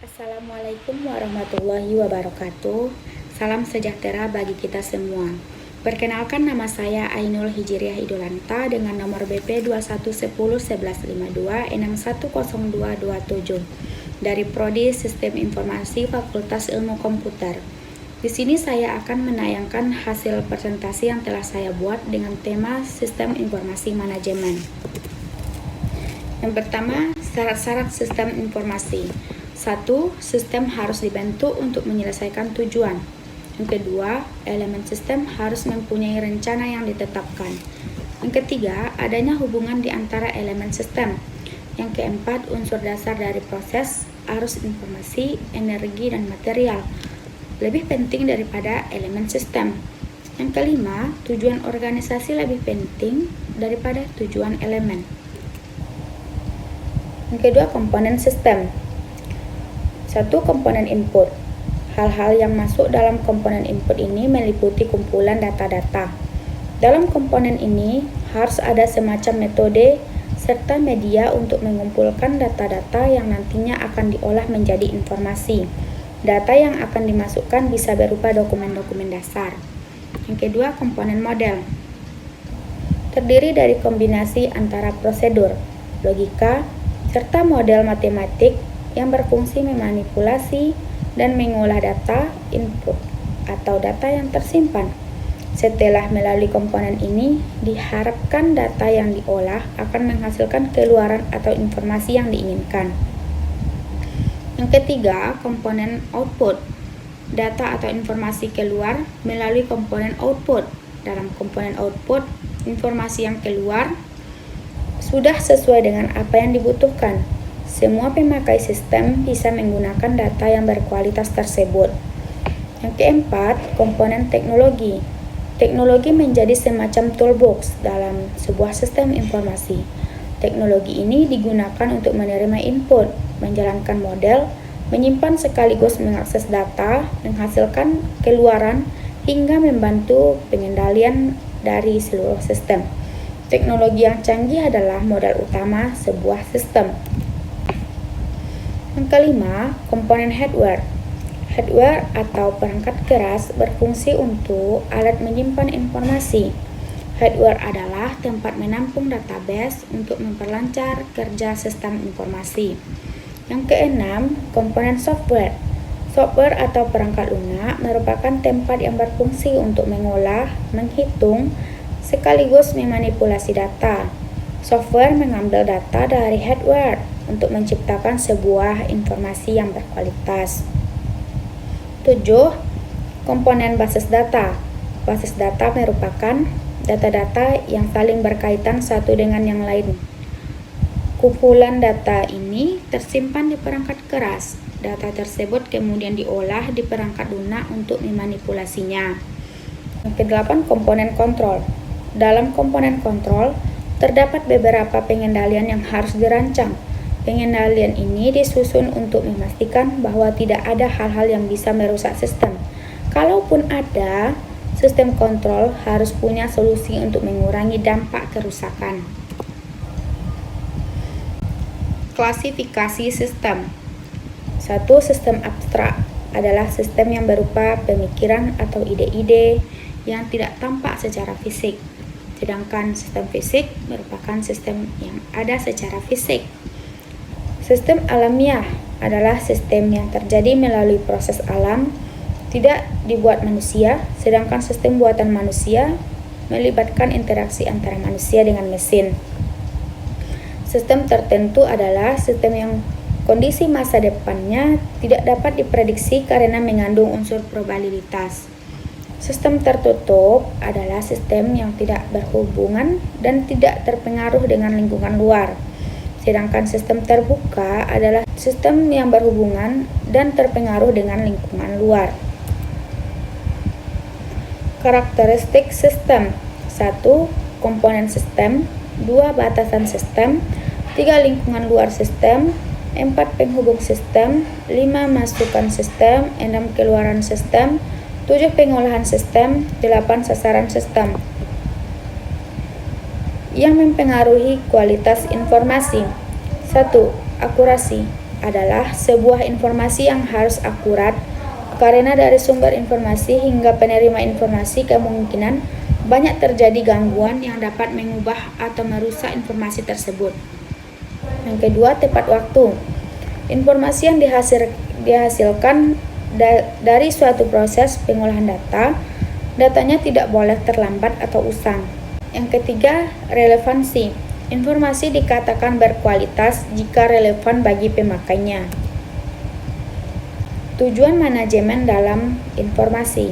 Assalamualaikum warahmatullahi wabarakatuh. Salam sejahtera bagi kita semua. Perkenalkan, nama saya Ainul Hijriah Idolanta dengan nomor BP 21101152610227 dari Prodi Sistem Informasi Fakultas Ilmu Komputer. Di sini saya akan menayangkan hasil presentasi yang telah saya buat dengan tema Sistem Informasi Manajemen. Yang pertama, syarat-syarat sistem informasi. 1. Sistem harus dibentuk untuk menyelesaikan tujuan. Yang kedua, elemen sistem harus mempunyai rencana yang ditetapkan. Yang ketiga, adanya hubungan di antara elemen sistem. Yang keempat, unsur dasar dari proses, arus informasi, energi, dan material lebih penting daripada elemen sistem. Yang kelima, tujuan organisasi lebih penting daripada tujuan elemen. Yang kedua, komponen sistem. 1. Komponen input. Hal-hal yang masuk dalam komponen input ini meliputi kumpulan data-data. Dalam komponen ini harus ada semacam metode serta media untuk mengumpulkan data-data yang nantinya akan diolah menjadi informasi. Data yang akan dimasukkan bisa berupa dokumen-dokumen dasar. Yang kedua, komponen model. Terdiri dari kombinasi antara prosedur, logika, serta model matematik yang berfungsi memanipulasi dan mengolah data input atau data yang tersimpan. Setelah melalui komponen ini, diharapkan data yang diolah akan menghasilkan keluaran atau informasi yang diinginkan. Yang ketiga, komponen output. Data atau informasi keluar melalui komponen output. Dalam komponen output, informasi yang keluar sudah sesuai dengan apa yang dibutuhkan. Semua pemakai sistem bisa menggunakan data yang berkualitas tersebut. Yang keempat, komponen teknologi. Teknologi menjadi semacam toolbox dalam sebuah sistem informasi. Teknologi ini digunakan untuk menerima input, menjalankan model, menyimpan sekaligus mengakses data, menghasilkan keluaran, hingga membantu pengendalian dari seluruh sistem. Teknologi yang canggih adalah modal utama sebuah sistem. Yang kelima, komponen hardware. Hardware atau perangkat keras berfungsi untuk alat menyimpan informasi. Hardware adalah tempat menampung database untuk memperlancar kerja sistem informasi. Yang keenam, komponen software. Software atau perangkat lunak merupakan tempat yang berfungsi untuk mengolah, menghitung, sekaligus memanipulasi data. Software mengambil data dari hardware untuk menciptakan sebuah informasi yang berkualitas. 7. Komponen basis data. Basis data merupakan data-data yang saling berkaitan satu dengan yang lain. Kumpulan data ini tersimpan di perangkat keras. Data tersebut kemudian diolah di perangkat lunak untuk memanipulasinya. Yang kedelapan, komponen kontrol. Dalam komponen kontrol, terdapat beberapa pengendalian yang harus dirancang. Pengendalian ini disusun untuk memastikan bahwa tidak ada hal-hal yang bisa merusak sistem. Kalaupun ada, sistem kontrol harus punya solusi untuk mengurangi dampak kerusakan. Klasifikasi sistem. 1. Sistem abstrak adalah sistem yang berupa pemikiran atau ide-ide yang tidak tampak secara fisik. Sedangkan sistem fisik merupakan sistem yang ada secara fisik. Sistem alamiah adalah sistem yang terjadi melalui proses alam, tidak dibuat manusia, sedangkan sistem buatan manusia melibatkan interaksi antara manusia dengan mesin. Sistem tertentu adalah sistem yang kondisi masa depannya tidak dapat diprediksi karena mengandung unsur probabilitas. Sistem tertutup adalah sistem yang tidak berhubungan dan tidak terpengaruh dengan lingkungan luar. Sedangkan sistem terbuka adalah sistem yang berhubungan dan terpengaruh dengan lingkungan luar. Karakteristik sistem. 1. Komponen sistem. 2. Batasan sistem. 3. Lingkungan luar sistem. 4. Penghubung sistem. 5. Masukan sistem. 6. Keluaran sistem. 7. Pengolahan sistem. 8. Sasaran sistem. Yang mempengaruhi kualitas informasi. 1. Akurasi. adalah sebuah informasi yang harus akurat, karena dari sumber informasi hingga penerima informasi kemungkinan banyak terjadi gangguan yang dapat mengubah atau merusak informasi tersebut. Yang kedua, tepat waktu. Informasi yang dihasilkan dari suatu proses pengolahan data, datanya tidak boleh terlambat atau usang. Yang ketiga, relevansi. Informasi dikatakan berkualitas jika relevan bagi pemakainya. Tujuan manajemen dalam informasi.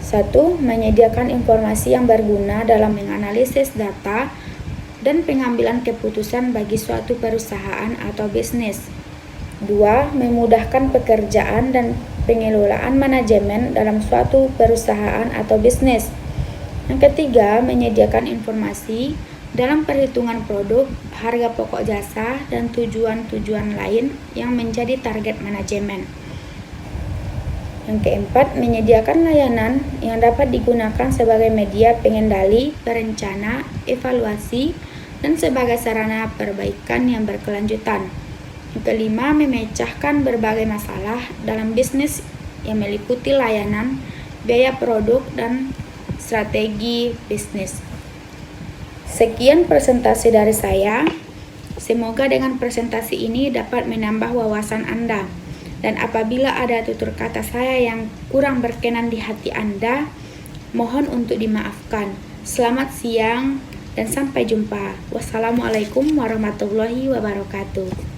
1. Menyediakan informasi yang berguna dalam menganalisis data dan pengambilan keputusan bagi suatu perusahaan atau bisnis. 2. Memudahkan pekerjaan dan pengelolaan manajemen dalam suatu perusahaan atau bisnis. Yang ketiga, menyediakan informasi dalam perhitungan produk, harga pokok jasa, dan tujuan-tujuan lain yang menjadi target manajemen. Yang keempat, menyediakan layanan yang dapat digunakan sebagai media pengendali, perencana, evaluasi, dan sebagai sarana perbaikan yang berkelanjutan. Yang kelima, memecahkan berbagai masalah dalam bisnis yang meliputi layanan, biaya produk, dan strategi bisnis. Sekian presentasi dari saya. Semoga dengan presentasi ini dapat menambah wawasan Anda. Dan apabila ada tutur kata saya yang kurang berkenan di hati Anda, mohon untuk dimaafkan. Selamat siang dan sampai jumpa. Wassalamualaikum warahmatullahi wabarakatuh.